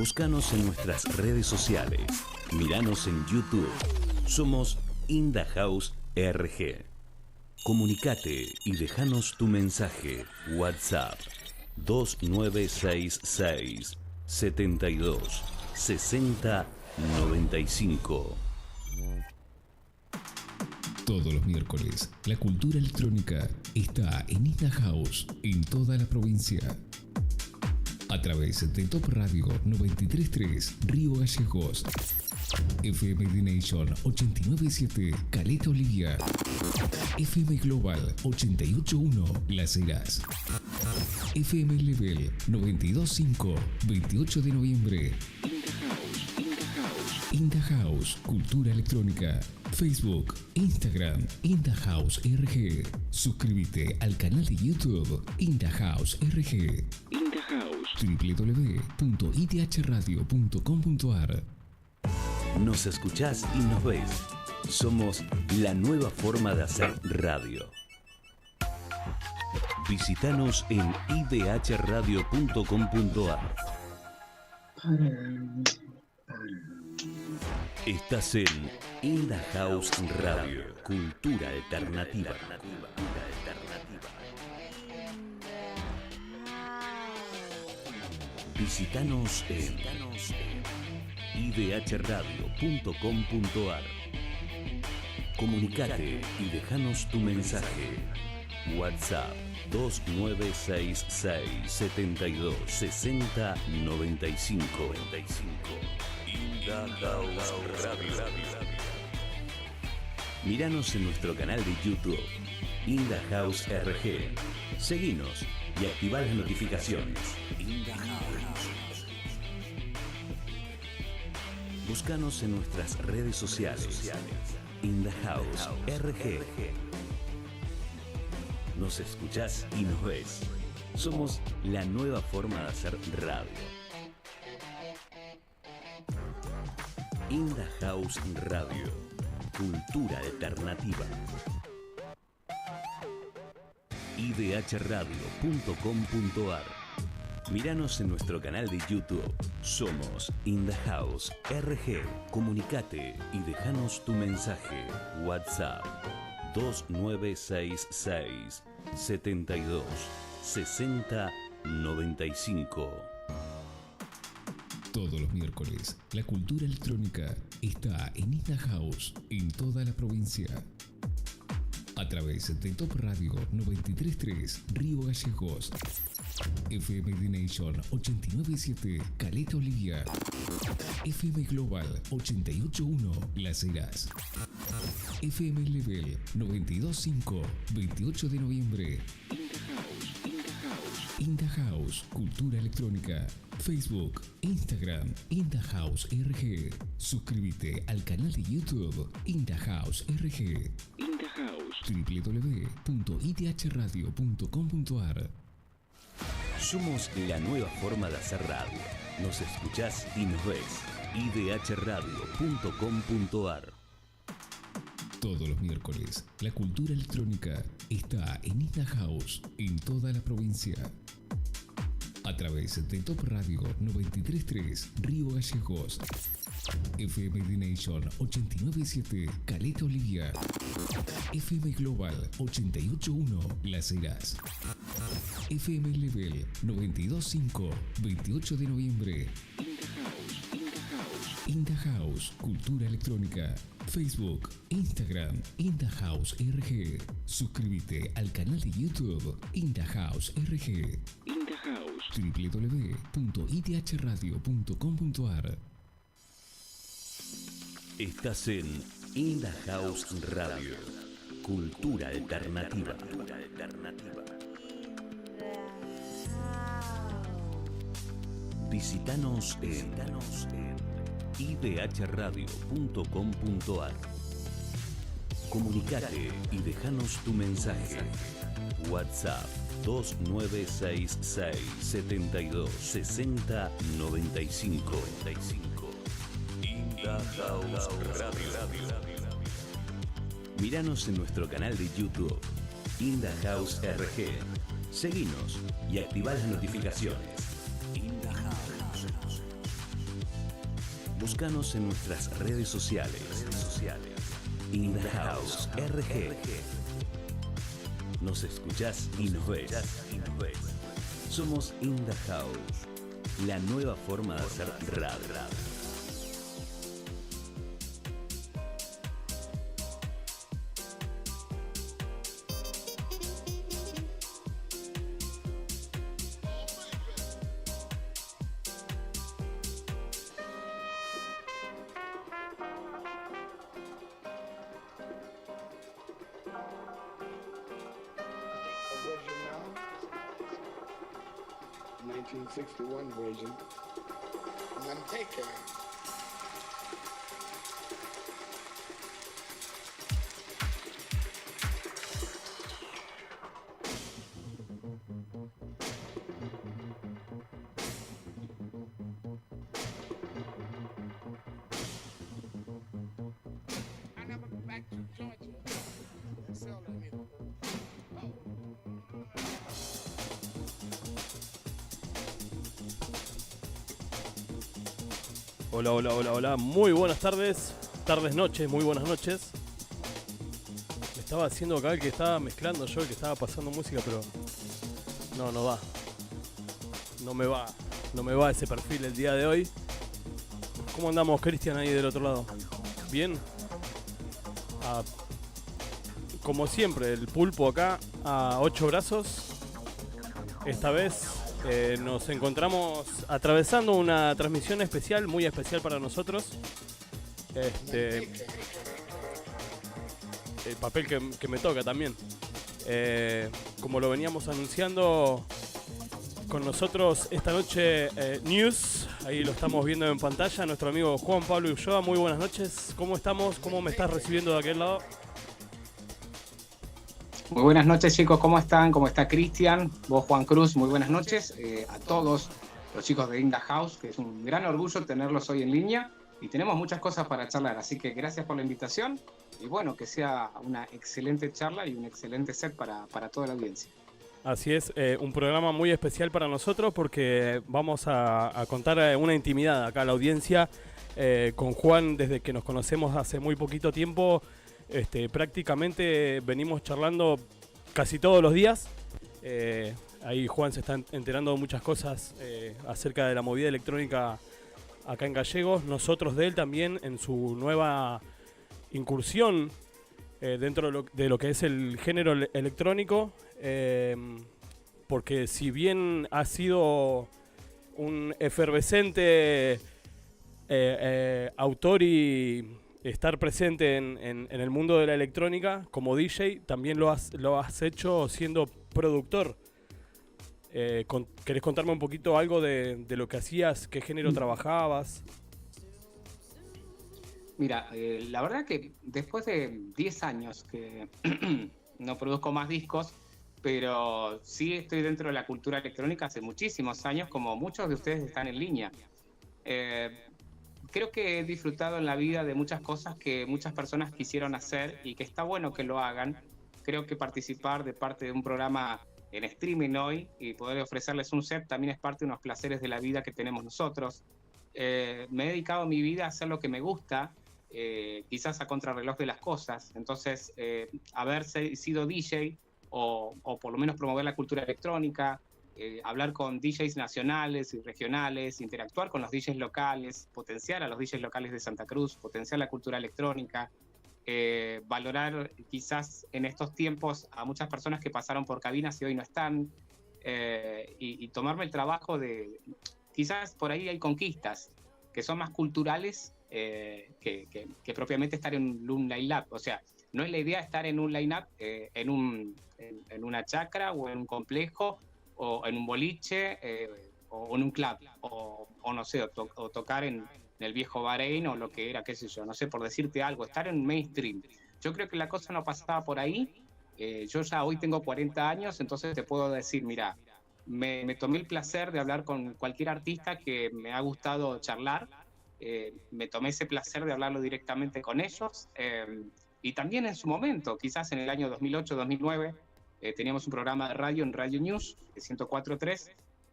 Búscanos en nuestras redes sociales. Míranos en YouTube. Somos In The House RG. Comunicate y déjanos tu mensaje. WhatsApp 2966 72 60 95. Todos los miércoles, la cultura electrónica está en In The House en toda la provincia. A través de Top Radio 93.3 Río Gallegos, FM The Nation 89.7 Caleta Olivia, FM Global 88.1 Las Heras, FM Level 92.5 28 de noviembre. In The House, cultura electrónica. Facebook, Instagram, In The House RG. Suscríbete al canal de YouTube In The House RG. In The House. www.ithradio.com.ar. Nos escuchás y nos ves. Somos la nueva forma de hacer radio. Visítanos en idhradio.com.ar. Estás en In The House Radio, cultura alternativa. Visítanos en idhradio.com.ar. Comunicate y déjanos tu mensaje. WhatsApp 2966 72 60 95. In The House Radio. Míranos en nuestro canal de YouTube, In The House RG. Seguinos y activa las notificaciones. In The House. Búscanos en nuestras redes sociales. In The House RG. Nos escuchás y nos ves. Somos la nueva forma de hacer radio. In The House Radio, cultura alternativa. idhradio.com.ar. Míranos en nuestro canal de YouTube. Somos In The House RG. Comunicate y déjanos tu mensaje. WhatsApp 2966 72 60 95. Todos los miércoles, la cultura electrónica está en In The House en toda la provincia. A través de Top Radio 93.3 Río Gallegos, FM The Nation 89.7 Caleta Olivia, FM Global 88.1 Las Heras, FM Level 92.5 28 de noviembre. In The House, cultura electrónica. Facebook, Instagram, In The House RG. Suscríbete al canal de YouTube In The House RG. In The House. www.ithradio.com.ar. Somos la nueva forma de hacer radio. Nos escuchás y nos ves. idhradio.com.ar. Todos los miércoles, la cultura electrónica está en In The House en toda la provincia. A través de Top Radio 93.3 Río Gallegos, FM The Nation 89.7 Caleta Olivia, FM Global 88.1 Las Heras, FM Level 92.5 28 de noviembre. In The House, cultura electrónica. Facebook, Instagram, In The House RG. Suscríbete al canal de YouTube In The House RG. In The House. www.ithradio.com.ar. Estás en In The House Radio, cultura alternativa. Visítanos en idhradio.com.ar. Comunicate y déjanos tu mensaje. WhatsApp 2966 72 60 95. In The House Radio. Míranos en nuestro canal de YouTube, In The House RG. Seguinos y activa las notificaciones. In The House. Búscanos en nuestras redes sociales. In the House RG. Nos escuchás y nos ves. Somos In the House, la nueva forma de hacer radio. Version. Undertaker. I never been back to Georgia. Sell that music. Hola, muy buenas tardes, noches, muy buenas noches. Me estaba haciendo acá el que estaba mezclando yo, el que estaba pasando música, pero no va. No me va ese perfil el día de hoy. ¿Cómo andamos, Cristian, ahí del otro lado? ¿Bien? Como siempre, el pulpo acá a 8 brazos. Esta vez nos encontramos atravesando una transmisión especial, muy especial para nosotros. El papel que me toca también. Como lo veníamos anunciando, con nosotros esta noche News, ahí lo estamos viendo en pantalla, nuestro amigo Juan Pablo Ulloa. Muy buenas noches, ¿cómo estamos? ¿Cómo me estás recibiendo de aquel lado? Muy buenas noches, chicos, ¿cómo están? ¿Cómo está Cristian? Vos, Juan Cruz, muy buenas noches a todos los chicos de In the House, que es un gran orgullo tenerlos hoy en línea y tenemos muchas cosas para charlar, así que gracias por la invitación y bueno, que sea una excelente charla y un excelente set para toda la audiencia. Así es, un programa muy especial para nosotros porque vamos a contar una intimidad acá a la audiencia con Juan. Desde que nos conocemos hace muy poquito tiempo, prácticamente venimos charlando casi todos los días. Ahí Juan se está enterando de muchas cosas acerca de la movida electrónica acá en Gallegos. Nosotros de él también en su nueva incursión dentro de lo que es el género electrónico. Porque si bien ha sido un efervescente autor y estar presente en el mundo de la electrónica como DJ, también lo has hecho siendo productor. ¿Querés contarme un poquito algo de lo que hacías? ¿Qué género trabajabas? Mira, la verdad que después de 10 años que no produzco más discos, pero sí estoy dentro de la cultura electrónica hace muchísimos años, como muchos de ustedes están en línea. Creo que he disfrutado en la vida de muchas cosas que muchas personas quisieron hacer y que está bueno que lo hagan. Creo que participar de parte de un programa en streaming hoy y poder ofrecerles un set también es parte de unos placeres de la vida que tenemos nosotros. Me he dedicado mi vida a hacer lo que me gusta, quizás a contrarreloj de las cosas. Entonces, haber sido DJ o por lo menos promover la cultura electrónica, hablar con DJs nacionales y regionales, interactuar con los DJs locales, potenciar a los DJs locales de Santa Cruz, potenciar la cultura electrónica, valorar quizás en estos tiempos a muchas personas que pasaron por cabinas y hoy no están, y tomarme el trabajo de, quizás por ahí hay conquistas que son más culturales que propiamente estar en un line-up. O sea, no es la idea estar en un line-up en una chacra o en un complejo o en un boliche o en un club o no sé, o tocar en el viejo Bahrein o lo que era, qué sé yo, no sé, por decirte algo, estar en mainstream. Yo creo que la cosa no pasaba por ahí. Yo ya hoy tengo 40 años, entonces te puedo decir, mira, me tomé el placer de hablar con cualquier artista que me ha gustado charlar. Me tomé ese placer de hablarlo directamente con ellos. Y también en su momento, quizás en el año 2008-2009, teníamos un programa de radio en Radio News, de 104.3,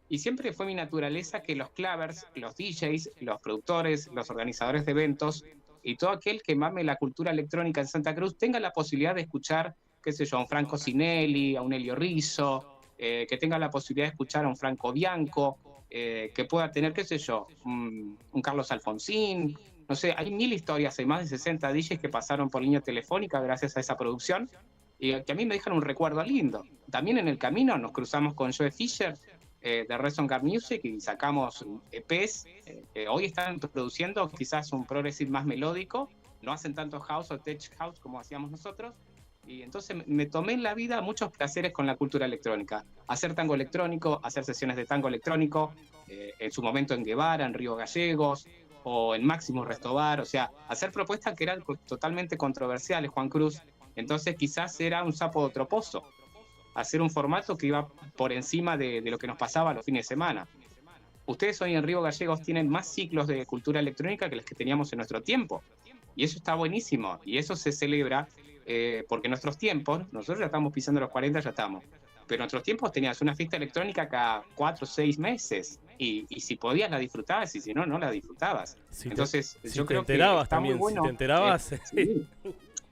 Y siempre fue mi naturaleza que los clavers, los DJs, los productores, los organizadores de eventos y todo aquel que mame la cultura electrónica en Santa Cruz tenga la posibilidad de escuchar, qué sé yo, a un Franco Sinelli, a un Elio Rizzo, que tenga la posibilidad de escuchar a un Franco Bianco, que pueda tener, qué sé yo, un Carlos Alfonsín. No sé, hay 1000 historias, hay más de 60 DJs que pasaron por línea telefónica gracias a esa producción y que a mí me dejan un recuerdo lindo. También en el camino nos cruzamos con Joe Fisher de Reson Guard Music y sacamos EPs que hoy están produciendo quizás un progressive más melódico, no hacen tanto house o tech house como hacíamos nosotros, y entonces me tomé en la vida muchos placeres con la cultura electrónica, hacer tango electrónico, hacer sesiones de tango electrónico, en su momento en Guevara, en Río Gallegos, o en Máximo Restobar, o sea, hacer propuestas que eran totalmente controversiales, Juan Cruz. Entonces quizás era un sapo de otro pozo, hacer un formato que iba por encima de lo que nos pasaba los fines de semana. Ustedes hoy en Río Gallegos tienen más ciclos de cultura electrónica que los que teníamos en nuestro tiempo. Y eso está buenísimo, y eso se celebra porque en nuestros tiempos, nosotros ya estamos pisando los 40, ya estamos, pero en nuestros tiempos tenías una fiesta electrónica cada 4 o 6 meses, y si podías la disfrutabas, y si no, no la disfrutabas. Entonces, yo creo que está también, muy bueno. Si te enterabas, Sí,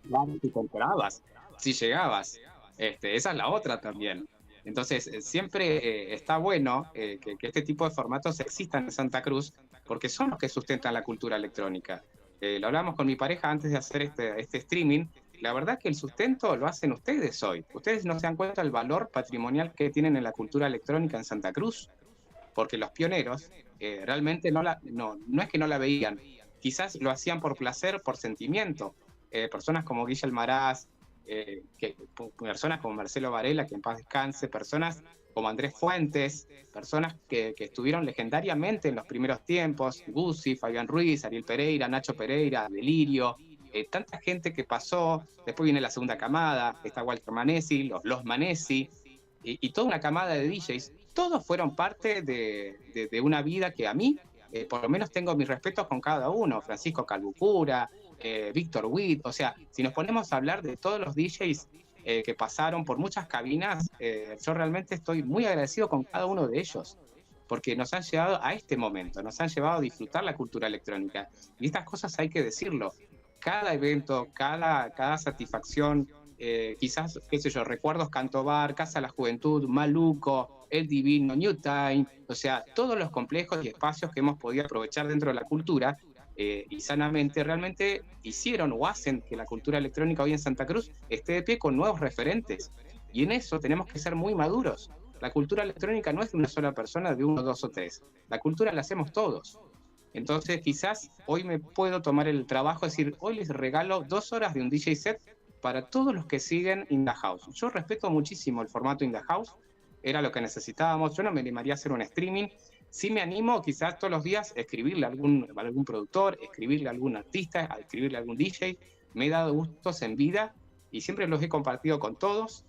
claro, si te enterabas, si llegabas. Esa es la otra también. Entonces, siempre está bueno que este tipo de formatos existan en Santa Cruz, porque son los que sustentan la cultura electrónica. Lo hablamos con mi pareja antes de hacer este streaming. La verdad que el sustento lo hacen ustedes hoy. Ustedes no se dan cuenta del valor patrimonial que tienen en la cultura electrónica en Santa Cruz, porque los pioneros realmente no es que no la veían, quizás lo hacían por placer, por sentimiento. Personas como Guille Almaraz, personas como Marcelo Varela, que en paz descanse, personas como Andrés Fuentes, personas que estuvieron legendariamente en los primeros tiempos, Guzzi, Fabián Ruiz, Ariel Pereira, Nacho Pereira, Delirio, tanta gente que pasó. Después viene la segunda camada, está Walter Manesi, los Manesi, y toda una camada de DJs. Todos fueron parte de una vida que a mí, por lo menos tengo mis respetos con cada uno. Francisco Calbucura, Víctor Witt, o sea, si nos ponemos a hablar de todos los DJs que pasaron por muchas cabinas, yo realmente estoy muy agradecido con cada uno de ellos, porque nos han llevado a este momento, nos han llevado a disfrutar la cultura electrónica. Y estas cosas hay que decirlo. Cada evento, cada satisfacción, quizás, qué sé yo, Recuerdos Cantobar, Casa de la Juventud, Maluco, El Divino, New Time, o sea, todos los complejos y espacios que hemos podido aprovechar dentro de la cultura y sanamente realmente hicieron o hacen que la cultura electrónica hoy en Santa Cruz esté de pie con nuevos referentes. Y en eso tenemos que ser muy maduros. La cultura electrónica no es de una sola persona, de uno, dos o tres. La cultura la hacemos todos. Entonces quizás hoy me puedo tomar el trabajo de decir, hoy les regalo 2 horas de un DJ set para todos los que siguen In The House. Yo respeto muchísimo el formato In The House, era lo que necesitábamos. Yo no me animaría a hacer un streaming. Sí me animo quizás todos los días a escribirle a algún productor, escribirle a algún artista, a escribirle a algún DJ. Me he dado gustos en vida y siempre los he compartido con todos.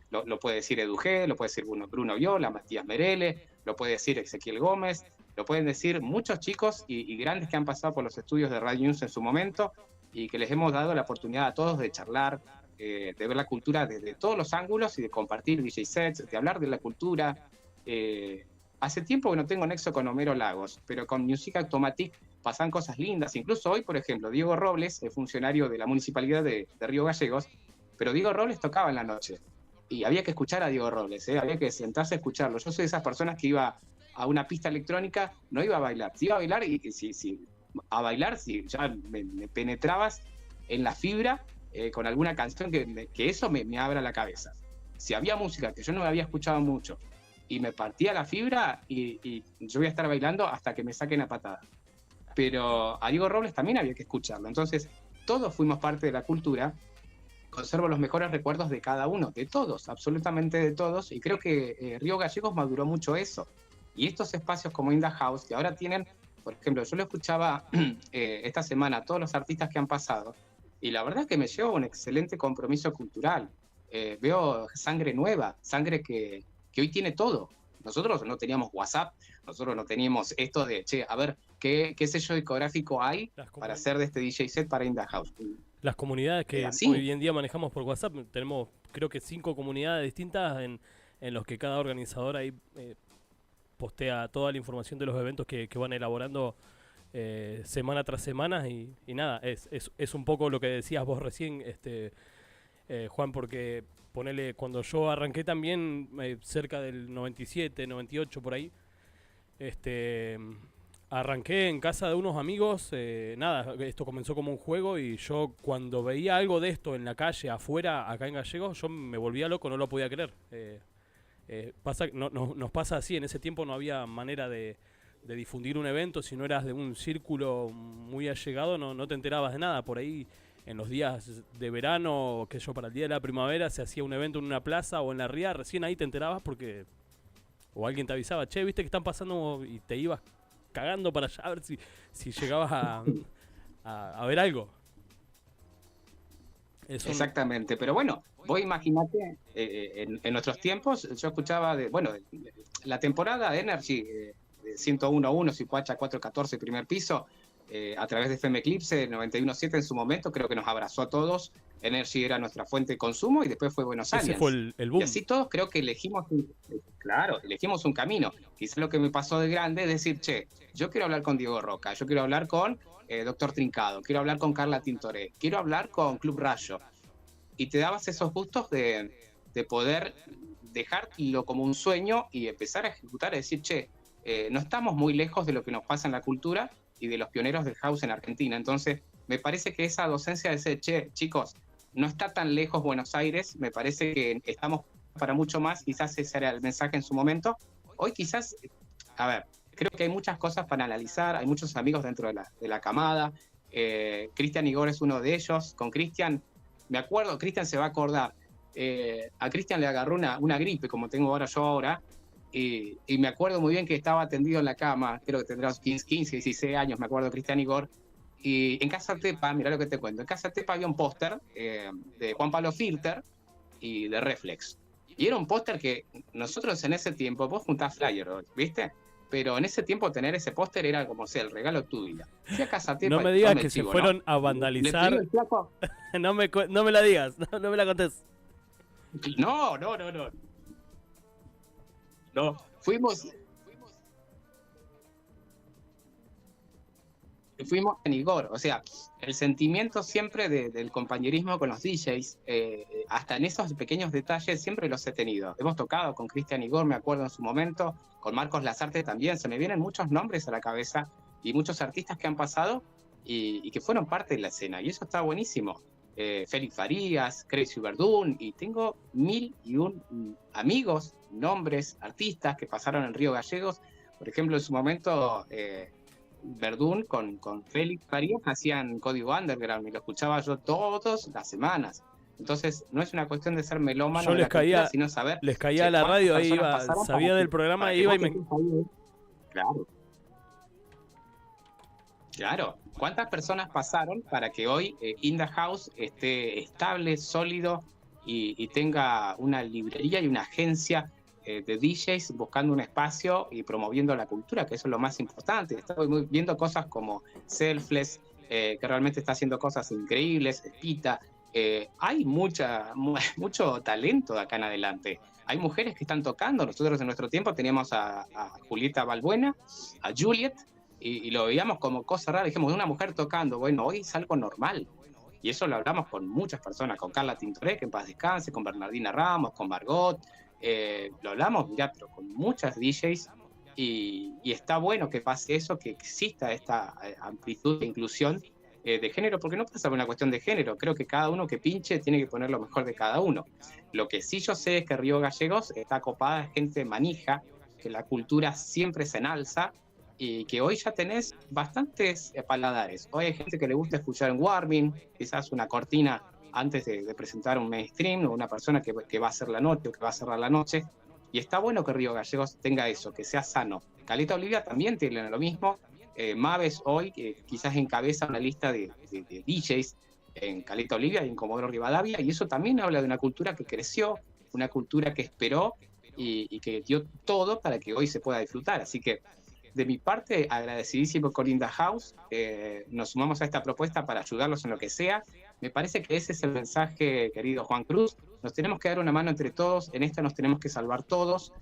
Lo puede decir Edu G, lo puede decir Bruno Viola, Matías Merele, lo puede decir Ezequiel Gómez, lo pueden decir muchos chicos y grandes que han pasado por los estudios de Radio News en su momento y que les hemos dado la oportunidad a todos de charlar, de ver la cultura desde todos los ángulos y de compartir DJ sets, de hablar de la cultura. Hace tiempo que no tengo nexo con Homero Lagos, pero con Music Automatic pasan cosas lindas. Incluso hoy, por ejemplo, Diego Robles, el funcionario de la Municipalidad de Río Gallegos, pero Diego Robles tocaba en la noche. Y había que escuchar a Diego Robles, había que sentarse a escucharlo. Yo soy de esas personas que iba a una pista electrónica, no iba a bailar. Si iba a bailar, si ya me penetrabas en la fibra con alguna canción que eso me abra la cabeza. Si había música que yo no me había escuchado mucho y me partía la fibra y yo voy a estar bailando hasta que me saquen a patada. Pero a Diego Robles también había que escucharlo. Entonces, todos fuimos parte de la cultura. Conservo los mejores recuerdos de cada uno, de todos, absolutamente de todos, y creo que Río Gallegos maduró mucho eso. Y estos espacios como In The House, que ahora tienen, por ejemplo, yo lo escuchaba esta semana a todos los artistas que han pasado, y la verdad es que me llevo un excelente compromiso cultural. Veo sangre nueva, sangre que hoy tiene todo. Nosotros no teníamos WhatsApp, nosotros no teníamos esto de, a ver, ¿qué sello discográfico hay para hacer de este DJ set para In The House? Las comunidades que hoy en día manejamos por WhatsApp, tenemos creo que 5 comunidades distintas en los que cada organizador ahí postea toda la información de los eventos que van elaborando semana tras semana y nada, es un poco lo que decías vos recién, Juan, porque ponele, cuando yo arranqué también, cerca del 97, 98 por ahí, arranqué en casa de unos amigos, nada, esto comenzó como un juego y yo cuando veía algo de esto en la calle, afuera, acá en Gallegos, yo me volvía loco, no lo podía creer. Nos pasa así, en ese tiempo no había manera de difundir un evento, si no eras de un círculo muy allegado no te enterabas de nada. Por ahí en los días de verano, que yo para el día de la primavera se hacía un evento en una plaza o en la ría, recién ahí te enterabas porque o alguien te avisaba, che, viste que están pasando, y te ibas cagando para allá a ver si llegabas a ver algo. Exactamente, pero bueno, vos imaginate, en nuestros tiempos yo escuchaba la temporada de Energy, de 101.1, Suipacha 414, primer piso, a través de FM Eclipse 91.7 en su momento, creo que nos abrazó a todos. Energy era nuestra fuente de consumo y después fue Buenos Aires. Ese fue el boom. Y así todos creo que elegimos un camino. Quizás lo que me pasó de grande es decir, che, yo quiero hablar con Diego Roca, yo quiero hablar con Doctor Trincado, quiero hablar con Carla Tintoré, quiero hablar con Club Rayo. Y te dabas esos gustos de poder dejarlo como un sueño y empezar a ejecutar, y decir, che, no estamos muy lejos de lo que nos pasa en la cultura y de los pioneros del house en Argentina. Entonces, me parece que esa docencia de decir, che, chicos, no está tan lejos Buenos Aires, me parece que estamos para mucho más, quizás ese era el mensaje en su momento. Hoy quizás, a ver, creo que hay muchas cosas para analizar, hay muchos amigos dentro de la camada, Cristian Igor es uno de ellos. Con Cristian, me acuerdo, Cristian se va a acordar, a Cristian le agarró una gripe, como tengo ahora, y me acuerdo muy bien que estaba tendido en la cama, creo que tendrá 15, 16 años, me acuerdo, Cristian Igor, y en Casa Tepa, mirá lo que te cuento, en Casa Tepa había un póster de Juan Pablo Filter y de Reflex, y era un póster que nosotros en ese tiempo, vos juntás flyer, ¿viste? Pero en ese tiempo tener ese póster era como sea el regalo de tu vida. No me digas que se fueron a vandalizar. No me la digas, no me la contés. No, fuimos en Igor, o sea, el sentimiento siempre del compañerismo con los DJs, hasta en esos pequeños detalles siempre los he tenido. Hemos tocado con Cristian Igor, me acuerdo en su momento, con Marcos Lazarte también, se me vienen muchos nombres a la cabeza y muchos artistas que han pasado y que fueron parte de la escena, y eso está buenísimo. Félix Farías, Crazy Verdún, y tengo 1001 amigos, nombres, artistas que pasaron en Río Gallegos. Por ejemplo, en su momento, Verdún con Félix Farías hacían Código Underground y lo escuchaba yo todas las semanas. Entonces, no es una cuestión de ser melómano, yo les caía, cultura, sino saber. Les caía a la radio, ahí iba, sabía del programa, iba y me. Claro. ¿Cuántas personas pasaron para que hoy In The House esté estable, sólido y tenga una librería y una agencia de DJs buscando un espacio y promoviendo la cultura, que eso es lo más importante? Estoy viendo cosas como Selfless, que realmente está haciendo cosas increíbles, Pita. Hay mucho talento de acá en adelante. Hay mujeres que están tocando. Nosotros en nuestro tiempo teníamos a Julieta Balbuena, a Juliet, y lo veíamos como cosa rara. Dijimos, una mujer tocando, bueno, hoy es algo normal. Y eso lo hablamos con muchas personas, con Carla Tintoré, que en paz descanse, con Bernardina Ramos, con Margot. Lo hablamos, mirá, pero con muchas DJs. Y está bueno que pase eso, que exista esta amplitud de inclusión de género, porque no pasa por una cuestión de género. Creo que cada uno que pinche tiene que poner lo mejor de cada uno. Lo que sí yo sé es que Río Gallegos está copada de gente manija, que la cultura siempre se enalza, y que hoy ya tenés bastantes paladares. Hoy hay gente que le gusta escuchar en Warming, quizás una cortina antes de presentar un mainstream, o una persona que va a hacer la noche o que va a cerrar la noche, y está bueno que Río Gallegos tenga eso, que sea sano. Caleta Olivia también tiene lo mismo. Maves hoy quizás encabeza una lista de DJs en Caleta Olivia y en Comodoro Rivadavia, y eso también habla de una cultura que creció, una cultura que esperó y que dio todo para que hoy se pueda disfrutar. Así que de mi parte, agradecidísimo con In The House. Nos sumamos a esta propuesta para ayudarlos en lo que sea. Me parece que ese es el mensaje, querido Juan Cruz. Nos tenemos que dar una mano entre todos, en esta nos tenemos que salvar todos.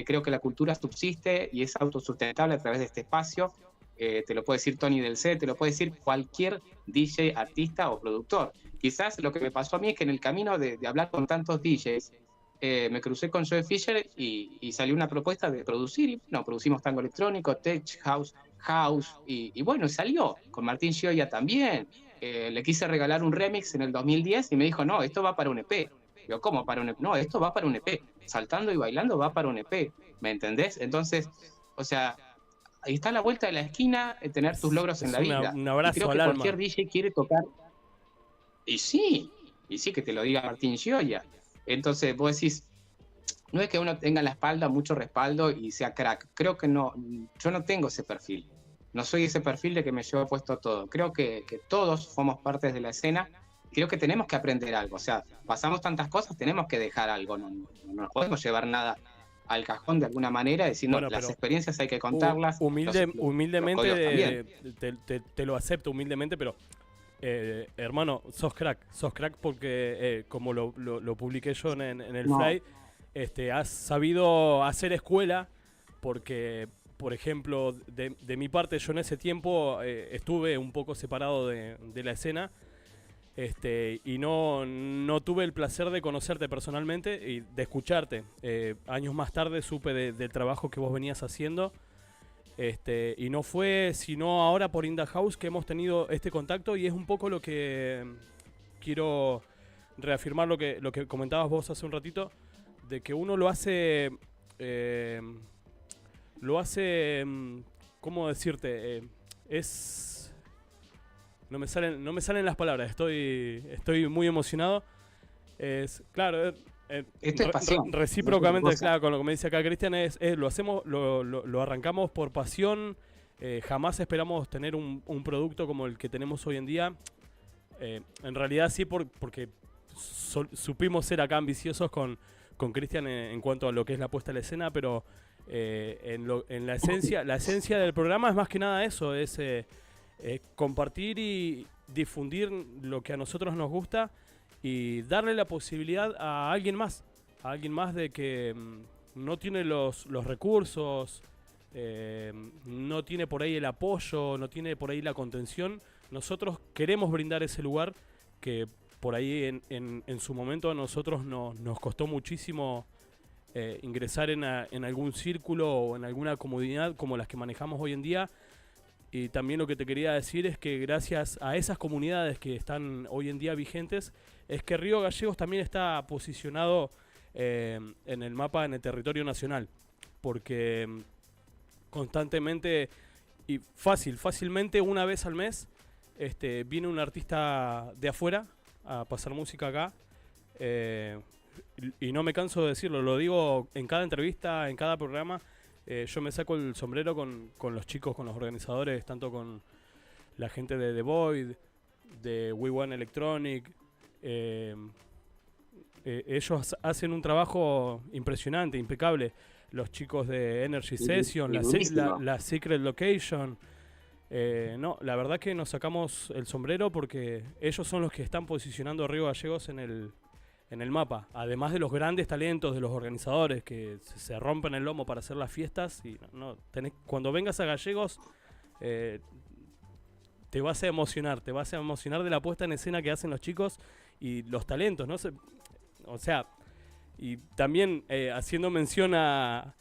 creo que la cultura subsiste y es autosustentable a través de este espacio. Te lo puede decir Tony del C, te lo puede decir cualquier DJ, artista o productor. Quizás lo que me pasó a mí es que en el camino de hablar con tantos DJs, me crucé con Joe Fisher y salió una propuesta de producir, y bueno, producimos tango electrónico, tech, house, y bueno, salió, con Martín Gioia también. Le quise regalar un remix en el 2010 y me dijo, no, esto va para un EP. Yo, ¿cómo para un EP? No, esto va para un EP. Saltando y bailando va para un EP, ¿me entendés? Entonces, o sea, ahí está a la vuelta de la esquina tener tus logros en la vida. Un abrazo y creo al que alma. cualquier DJ quiere tocar. Y sí que te lo diga Martín Gioia. Entonces vos decís, no es que uno tenga en la espalda mucho respaldo y sea crack. Creo que no, yo no tengo ese perfil. No soy ese perfil de que me llevo puesto todo. Creo que todos somos partes de la escena. Creo que tenemos que aprender algo. O sea, pasamos tantas cosas, tenemos que dejar algo. No nos podemos llevar nada al cajón de alguna manera. Decir, no, las experiencias hay que contarlas. Humildemente te lo acepto humildemente, pero hermano, sos crack porque como lo publiqué yo en el Fly, has sabido hacer escuela porque, por ejemplo, de mi parte, yo en ese tiempo estuve un poco separado de la escena, y no tuve el placer de conocerte personalmente y de escucharte. Años más tarde supe del trabajo que vos venías haciendo, y no fue sino ahora por In The House que hemos tenido este contacto, y es un poco lo que quiero reafirmar lo que comentabas vos hace un ratito, de que uno lo hace, ¿cómo decirte? No me salen las palabras, estoy muy emocionado. Claro, esto es pasión. Recíprocamente, claro, con lo que me dice acá Cristian, lo hacemos, lo arrancamos por pasión. Jamás esperamos tener un producto como el que tenemos hoy en día. En realidad sí, porque supimos ser acá ambiciosos con Cristian en cuanto a lo que es la puesta a la escena, pero en la esencia del programa es más que nada eso, es compartir y difundir lo que a nosotros nos gusta y darle la posibilidad a alguien más de que no tiene los recursos, no tiene por ahí el apoyo, no tiene por ahí la contención. Nosotros queremos brindar ese lugar que por ahí en su momento a nosotros nos costó muchísimo ingresar en algún círculo o en alguna comunidad como las que manejamos hoy en día. Y también lo que te quería decir es que gracias a esas comunidades que están hoy en día vigentes, es que Río Gallegos también está posicionado en el mapa, en el territorio nacional. Porque constantemente y fácilmente una vez al mes viene un artista de afuera a pasar música acá. Y no me canso de decirlo, lo digo en cada entrevista, en cada programa. Yo me saco el sombrero con los chicos, con los organizadores, tanto con la gente de The Void, de We One Electronic. Ellos hacen un trabajo impresionante, impecable. Los chicos de Energy Session, la Secret Location. No, la verdad que nos sacamos el sombrero porque ellos son los que están posicionando a Río Gallegos en el mapa, además de los grandes talentos de los organizadores que se rompen el lomo para hacer las fiestas. Y cuando vengas a Gallegos te vas a emocionar de la puesta en escena que hacen los chicos y los talentos, ¿no? O sea, y también haciendo mención a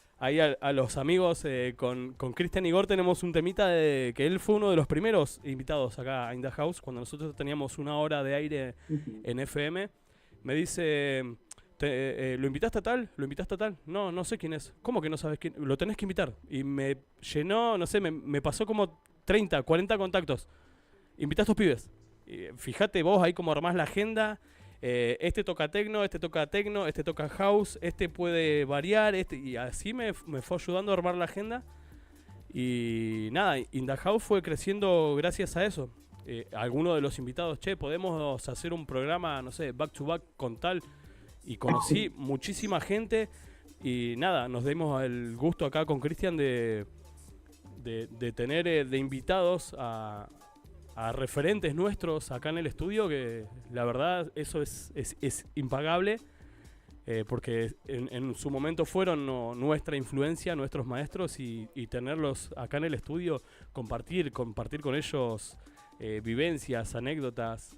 los amigos, con Cristian Igor tenemos un temita de que él fue uno de los primeros invitados acá a In The House, cuando nosotros teníamos una hora de aire en FM. Me dice, ¿lo invitaste a tal? ¿Lo invitaste a tal? No sé quién es. ¿Cómo que no sabes quién? Lo tenés que invitar. Y me llenó, no sé, me pasó como 30, 40 contactos. Invitá a estos pibes. Y fíjate vos ahí cómo armás la agenda. Este toca techno, este toca house, este puede variar. Y así me fue ayudando a armar la agenda. Y nada, In The House fue creciendo gracias a eso. Alguno de los invitados, podemos hacer un programa, no sé, back to back con tal, y conocí muchísima gente. Y nada, nos dimos el gusto acá con Cristian de tener de invitados a referentes nuestros acá en el estudio, que la verdad eso es impagable. porque en su momento fueron nuestra influencia, nuestros maestros, y tenerlos acá en el estudio, compartir con ellos vivencias, anécdotas,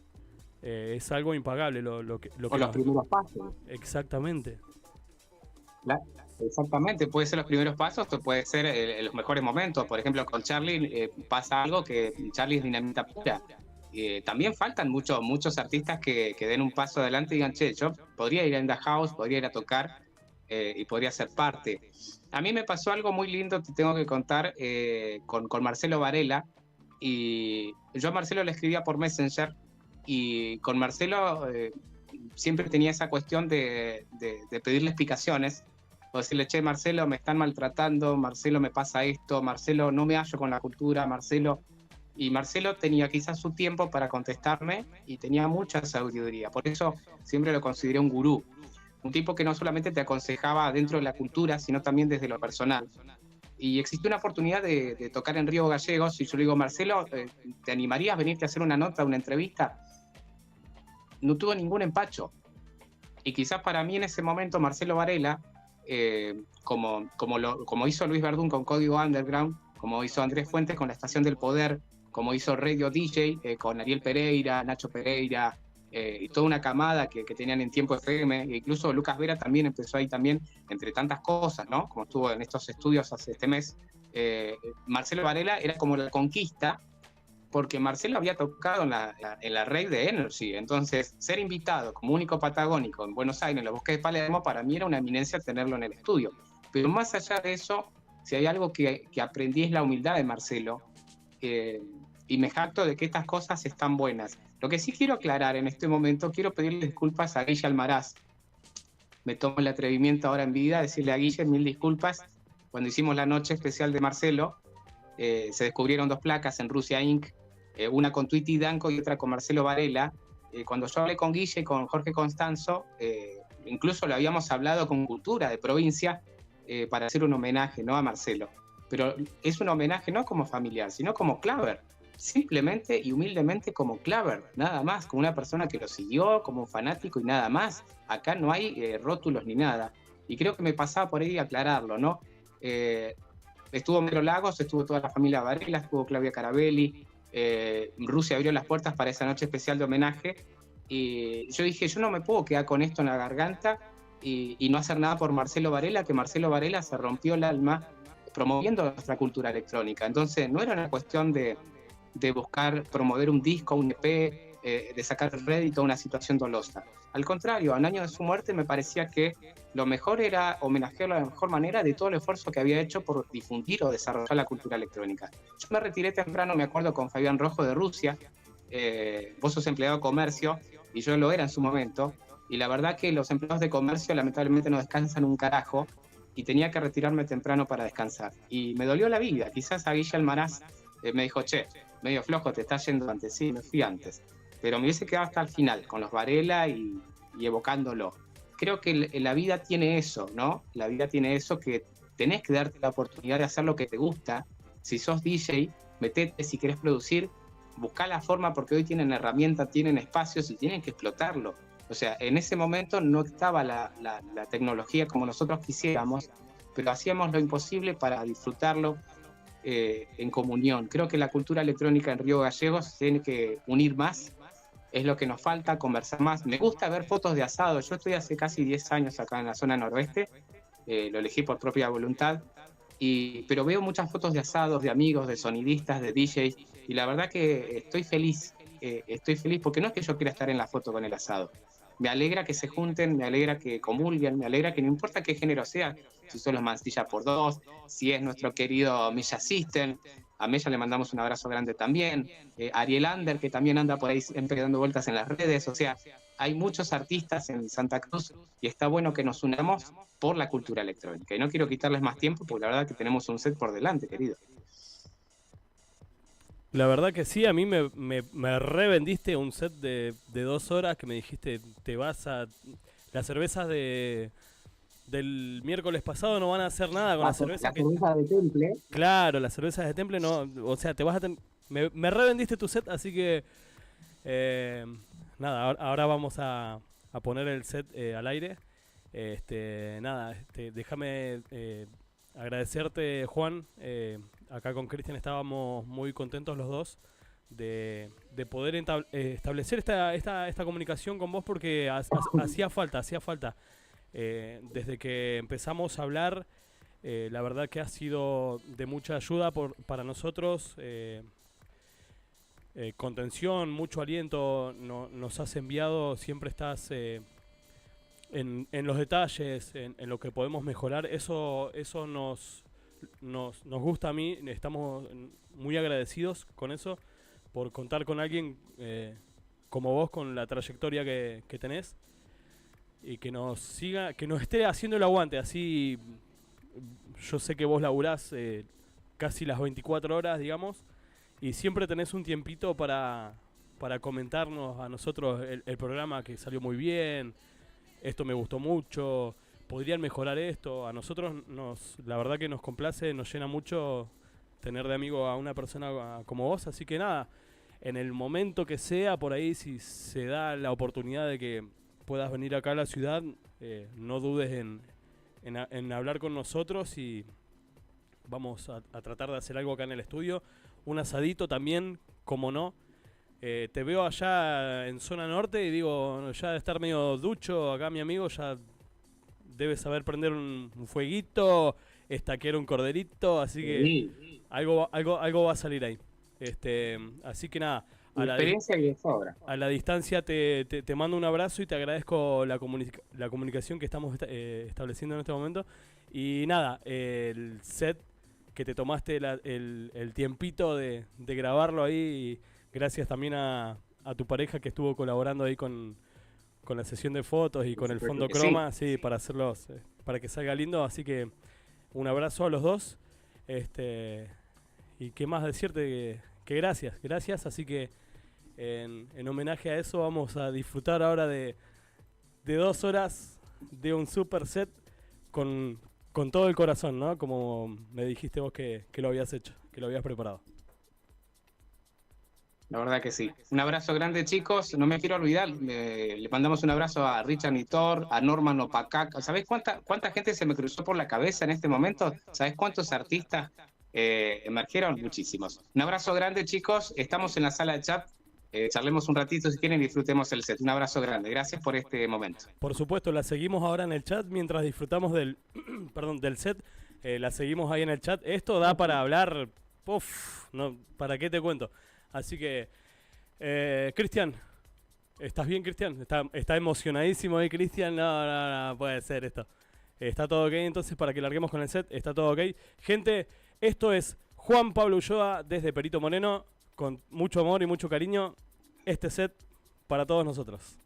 es algo impagable lo que O los primeros pasos. Exactamente. Exactamente, puede ser los primeros pasos o puede ser los mejores momentos. Por ejemplo, con Charlie pasa algo que Charlie es dinamita pura. También faltan muchos artistas que den un paso adelante y digan, che, yo podría ir a In The House, podría ir a tocar y podría ser parte. A mí me pasó algo muy lindo, te tengo que contar, con Marcelo Varela. Y yo a Marcelo le escribía por Messenger, y con Marcelo siempre tenía esa cuestión de pedirle explicaciones, o decirle, che, Marcelo, me están maltratando, Marcelo, me pasa esto, Marcelo, no me hallo con la cultura, Marcelo. Y Marcelo tenía quizás su tiempo para contestarme y tenía mucha sabiduría. Por eso siempre lo consideré un gurú. Un tipo que no solamente te aconsejaba dentro de la cultura, sino también desde lo personal. Y existió una oportunidad de tocar en Río Gallegos, y yo le digo, Marcelo, ¿te animarías a venirte a hacer una nota, una entrevista? No tuvo ningún empacho. Y quizás para mí en ese momento Marcelo Varela, como hizo Luis Verdún con Código Underground, como hizo Andrés Fuentes con La Estación del Poder, como hizo Radio DJ con Ariel Pereira, Nacho Pereira, y toda una camada que tenían en Tiempo FM, e incluso Lucas Vera también empezó ahí también, entre tantas cosas, ¿no? Como estuvo en estos estudios hace este mes. Marcelo Varela era como la conquista, porque Marcelo había tocado en la rave de Energy. Entonces, ser invitado como único patagónico en Buenos Aires, en los bosques de Palermo, para mí era una eminencia tenerlo en el estudio. Pero más allá de eso, si hay algo que aprendí es la humildad de Marcelo, y me jacto de que estas cosas están buenas. Lo que sí quiero aclarar en este momento, quiero pedirle disculpas a Guille Almaraz. Me tomo el atrevimiento ahora en vida de decirle a Guille 1000 disculpas. Cuando hicimos la noche especial de Marcelo, se descubrieron 2 placas en Rusia Inc., una con Tweety Danco y otra con Marcelo Varela. Cuando yo hablé con Guille y con Jorge Constanzo, incluso lo habíamos hablado con Cultura de Provincia, para hacer un homenaje, ¿no?, a Marcelo. Pero es un homenaje no como familiar, sino como Claver. Simplemente y humildemente como Claver, nada más, como una persona que lo siguió, como un fanático y nada más. Acá no hay rótulos ni nada. Y creo que me pasaba por ahí aclararlo, ¿no? Estuvo Mero Lagos, estuvo toda la familia Varela, estuvo Claudia Carabelli. Rusia abrió las puertas para esa noche especial de homenaje. Y yo dije, yo no me puedo quedar con esto en la garganta y no hacer nada por Marcelo Varela, que Marcelo Varela se rompió el alma promoviendo nuestra cultura electrónica. Entonces no era una cuestión de buscar promover un disco, un EP, de sacar rédito a una situación dolosa. Al contrario, a un año de su muerte me parecía que lo mejor era homenajearlo de la mejor manera de todo el esfuerzo que había hecho por difundir o desarrollar la cultura electrónica. Yo me retiré temprano, me acuerdo, con Fabián Rojo de Rusia. Vos sos empleado de comercio y yo lo era en su momento, y la verdad que los empleados de comercio lamentablemente no descansan un carajo, y tenía que retirarme temprano para descansar. Y me dolió la vida. Quizás a Guille Almaraz me dijo, che, medio flojo, te estás yendo antes. Sí, me fui antes. Pero me hubiese quedado hasta el final, con los Varela y evocándolo. Creo que la vida tiene eso, ¿no? La vida tiene eso, que tenés que darte la oportunidad de hacer lo que te gusta. Si sos DJ, metete. Si querés producir, buscá la forma, porque hoy tienen herramientas, tienen espacios y tienen que explotarlo. O sea, en ese momento no estaba la tecnología como nosotros quisiéramos, pero hacíamos lo imposible para disfrutarlo en comunión. Creo que la cultura electrónica en Río Gallegos tiene que unir más, es lo que nos falta, conversar más. Me gusta ver fotos de asado. Yo estoy hace casi 10 años acá en la zona noroeste, lo elegí por propia voluntad, pero veo muchas fotos de asados, de amigos, de sonidistas, de DJs, y la verdad que estoy feliz porque no es que yo quiera estar en la foto con el asado. Me alegra que se junten, me alegra que comulguen, me alegra que no importa qué género sea, si son los Mancilla por Dos, si es nuestro querido Milla System, a Mella le mandamos un abrazo grande también, Ariel Ander, que también anda por ahí siempre dando vueltas en las redes. O sea, hay muchos artistas en Santa Cruz y está bueno que nos unamos por la cultura electrónica. Y no quiero quitarles más tiempo porque la verdad que tenemos un set por delante, querido. La verdad que sí, a mí me revendiste un set de 2 horas que me dijiste, te vas a... Las cervezas del miércoles pasado no van a hacer nada con las cervezas. La cerveza de Temple. Claro, las cervezas de Temple no... O sea, te vas a... Me revendiste tu set, así que... nada, ahora vamos a poner el set al aire. Nada, déjame agradecerte, Juan. Acá con Cristian estábamos muy contentos los dos de poder establecer esta comunicación con vos porque hacía falta. Desde que empezamos a hablar, la verdad que ha sido de mucha ayuda para nosotros. Contención, mucho aliento nos has enviado, siempre estás en los detalles, en lo que podemos mejorar. Eso nos gusta a mí, estamos muy agradecidos con eso, por contar con alguien como vos, con la trayectoria que tenés, y que nos esté haciendo el aguante. Así, yo sé que vos laburás casi las 24 horas, digamos, y siempre tenés un tiempito para comentarnos a nosotros el programa, que salió muy bien, esto me gustó mucho, podrían mejorar esto. A nosotros la verdad que nos complace, nos llena mucho tener de amigo a una persona como vos. Así que nada, en el momento que sea, por ahí, si se da la oportunidad de que puedas venir acá a la ciudad, no dudes en hablar con nosotros, y vamos a tratar de hacer algo acá en el estudio. Un asadito también, como no. Te veo allá en zona norte y digo, ya de estar medio ducho acá mi amigo, ya debe saber prender un fueguito, estaquear un corderito, así que algo va a salir ahí. Así que nada, Experiencia y de sobra. a la distancia te mando un abrazo y te agradezco la comunicación que estamos estableciendo en este momento. Y nada, el set que te tomaste el tiempito de grabarlo ahí, y gracias también a tu pareja que estuvo colaborando ahí con la sesión de fotos y con el fondo croma, sí, para hacerlos, para que salga lindo. Así que un abrazo a los dos. Y qué más decirte que gracias. Así que en homenaje a eso vamos a disfrutar ahora de 2 horas de un super set con todo el corazón, ¿no? Como me dijiste vos que lo habías hecho, que lo habías preparado. La verdad que sí. Un abrazo grande, chicos. No me quiero olvidar, le mandamos un abrazo a Richard Nitor, a Norman Opacac. ¿Sabés cuánta gente se me cruzó por la cabeza en este momento? ¿Sabés cuántos artistas emergieron? Muchísimos. Un abrazo grande, chicos. Estamos en la sala de chat. Charlemos un ratito si quieren y disfrutemos el set. Un abrazo grande. Gracias por este momento. Por supuesto, la seguimos ahora en el chat mientras disfrutamos del set. La seguimos ahí en el chat. Esto da para hablar. No, ¿para qué te cuento? Así que, Cristian, ¿estás bien, Cristian? ¿Está emocionadísimo ahí, Cristian? No, puede ser esto. ¿Está todo ok entonces para que larguemos con el set? ¿Está todo ok? Gente, esto es Juan Pablo Ulloa desde Perito Moreno, con mucho amor y mucho cariño. Este set para todos nosotros.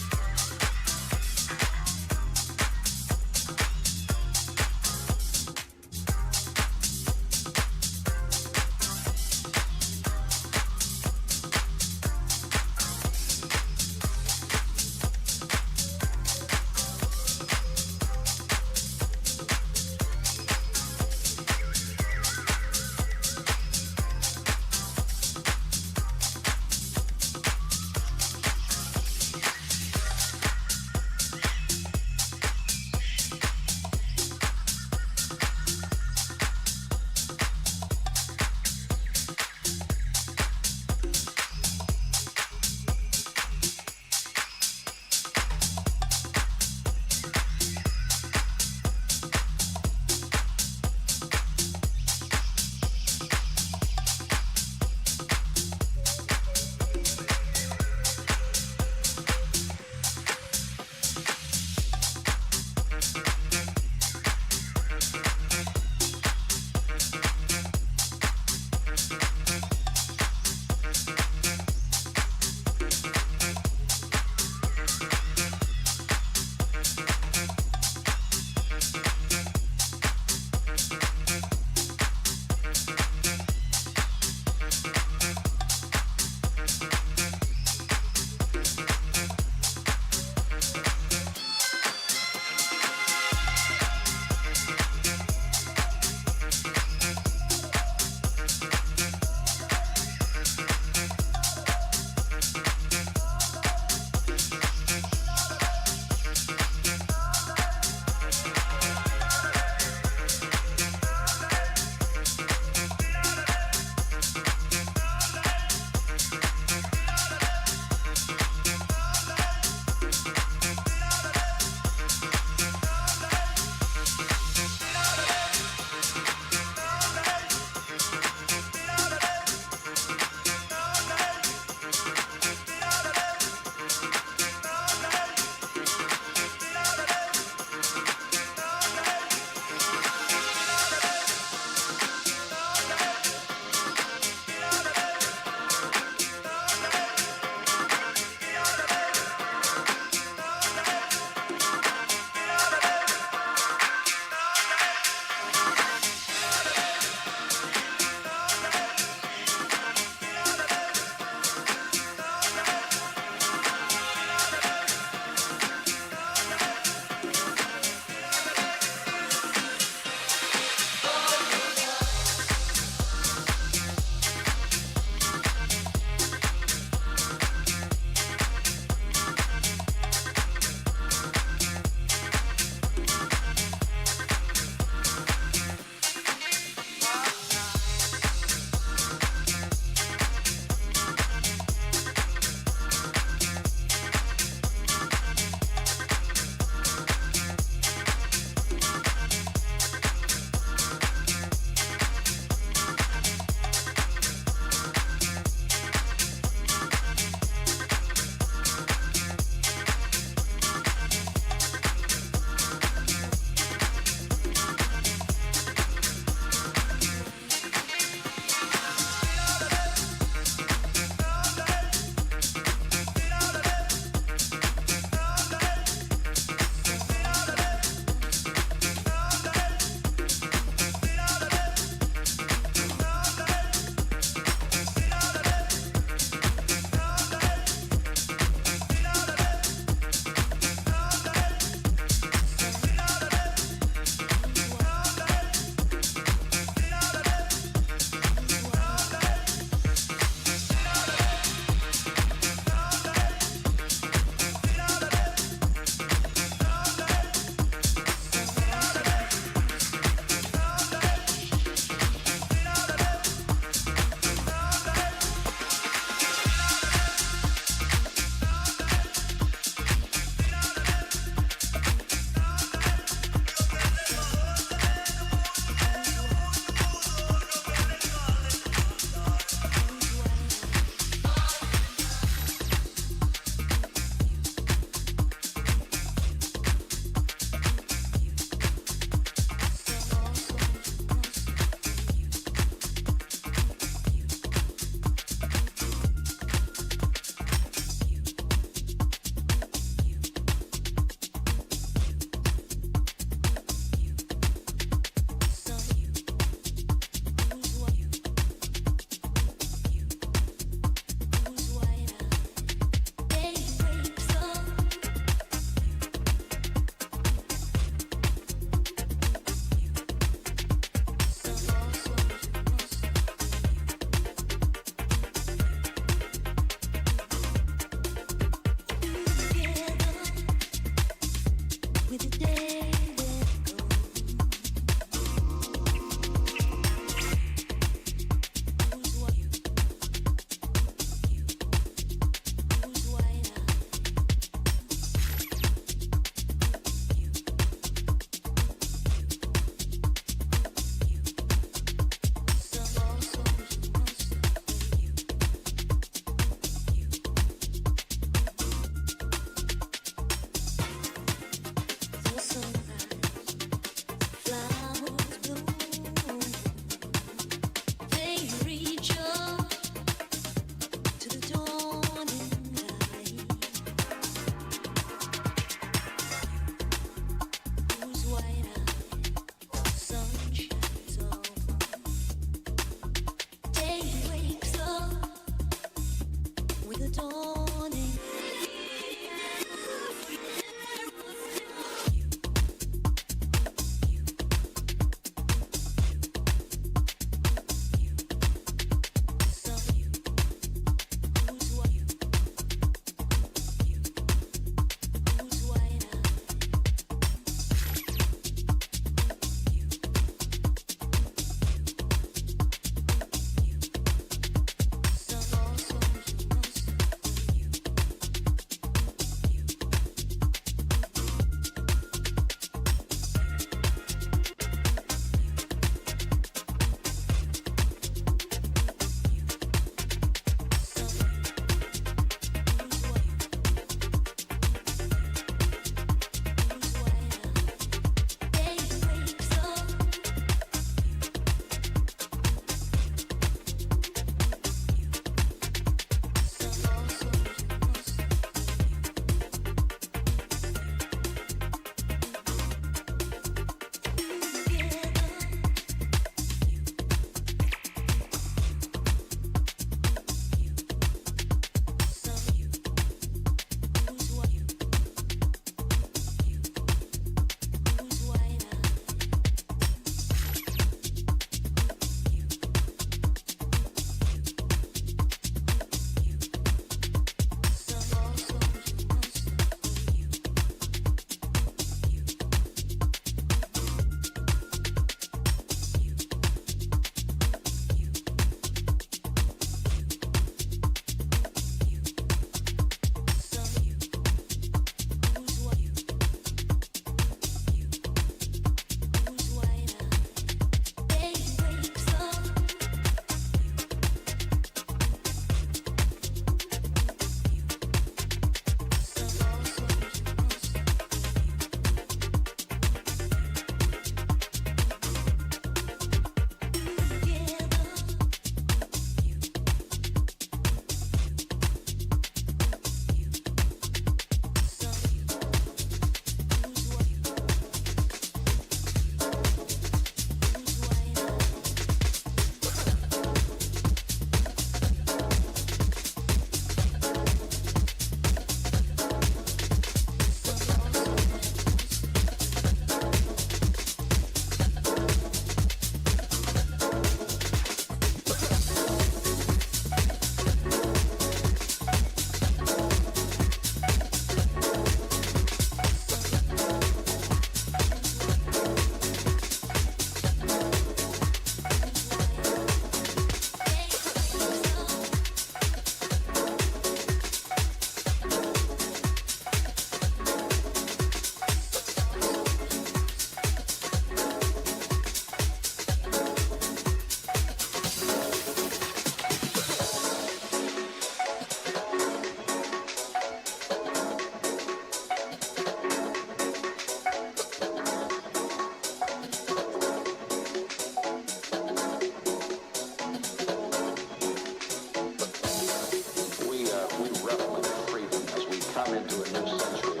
come into a new century,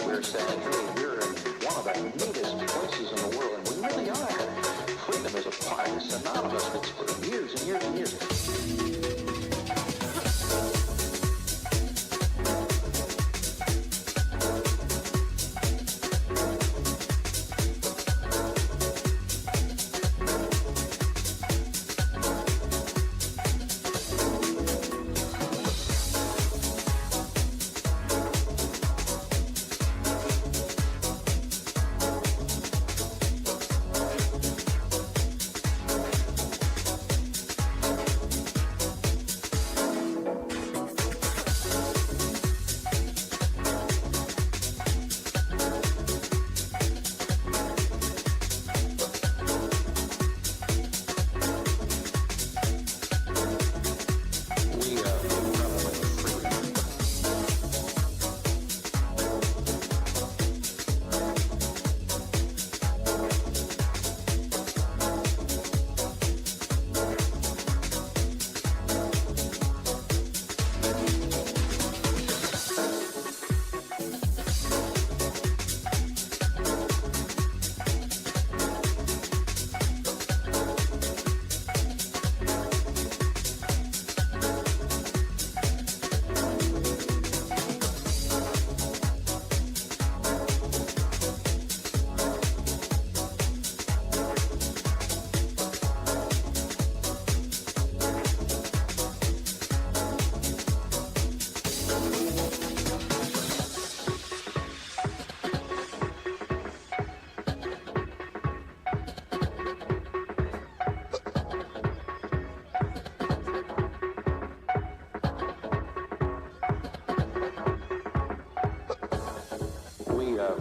we're saying, hey, we're in one of the neatest places in the world, and we really are. Freedom is a part, it's synonymous with for years and years and years.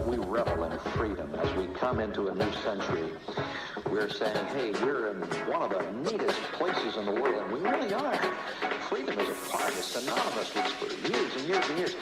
We revel in freedom as we come into a new century. We're saying, hey, we're in one of the neatest places in the world, and we really are. Freedom is a part, it's synonymous with for years and years and years.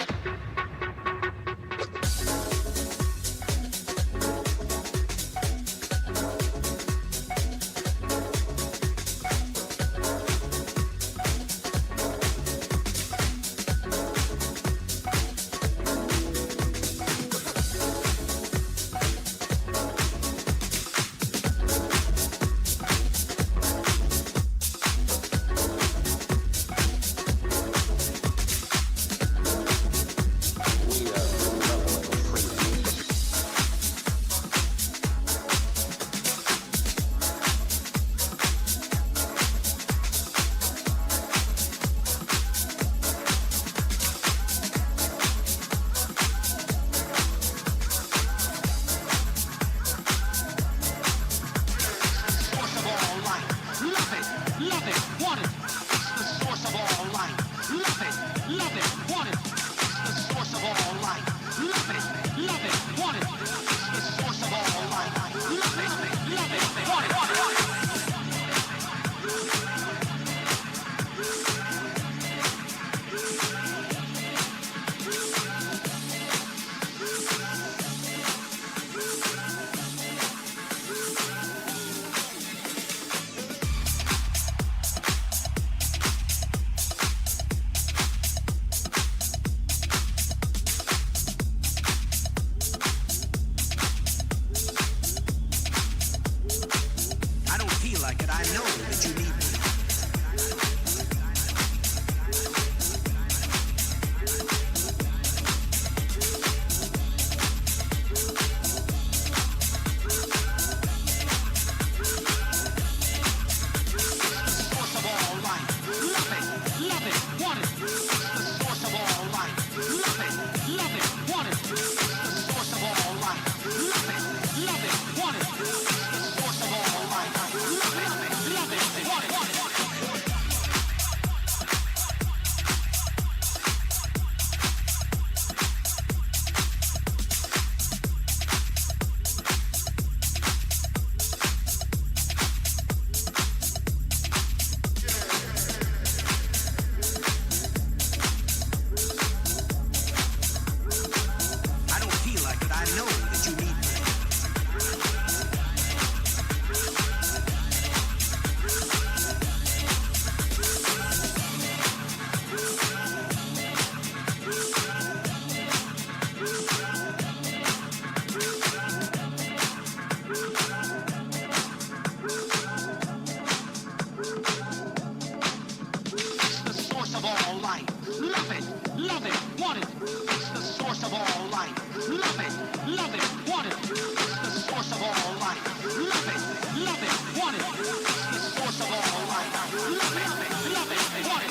love it, want it. It's the source of all life. Love it, want it. It's the source of all life. Love it, want it. It's the source of all life. Love it, want it.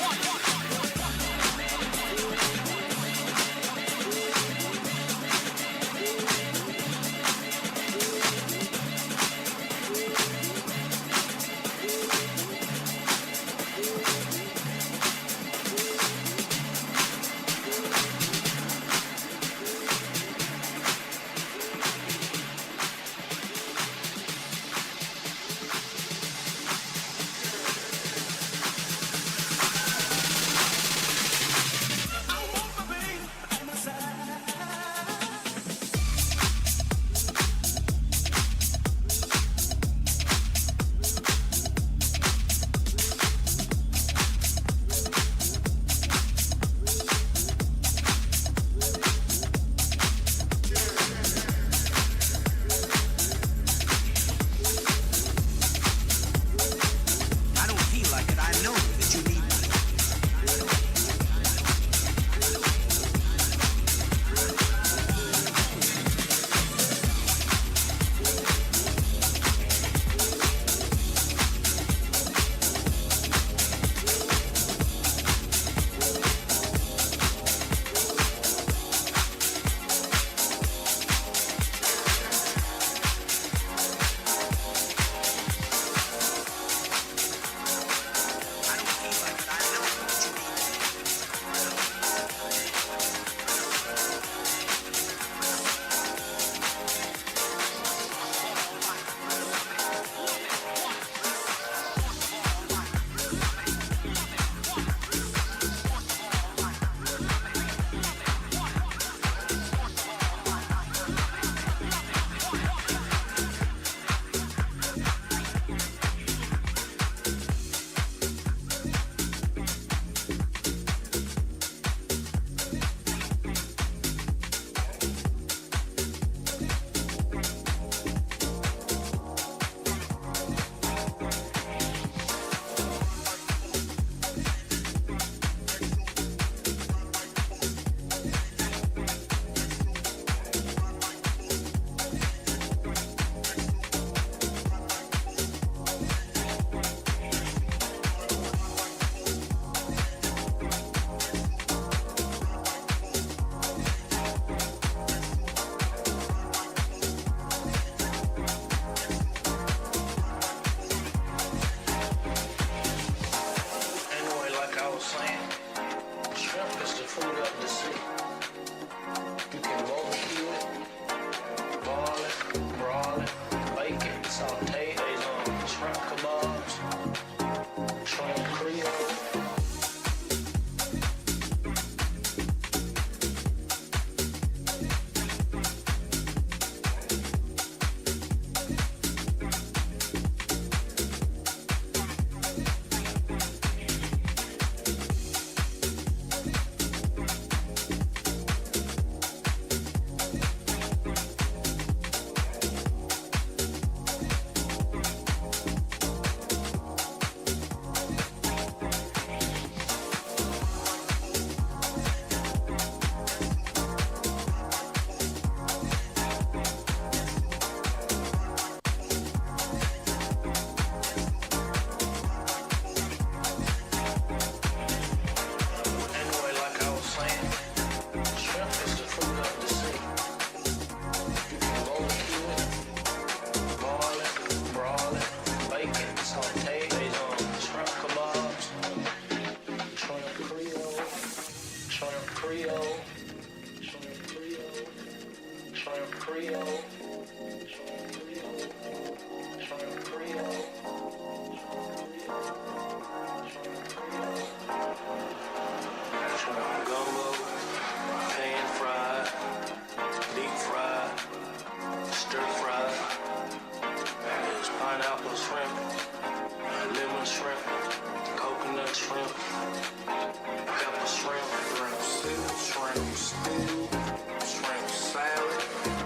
Shrimp salad,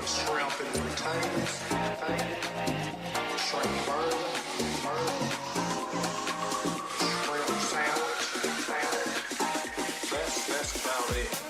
shrimp and down there.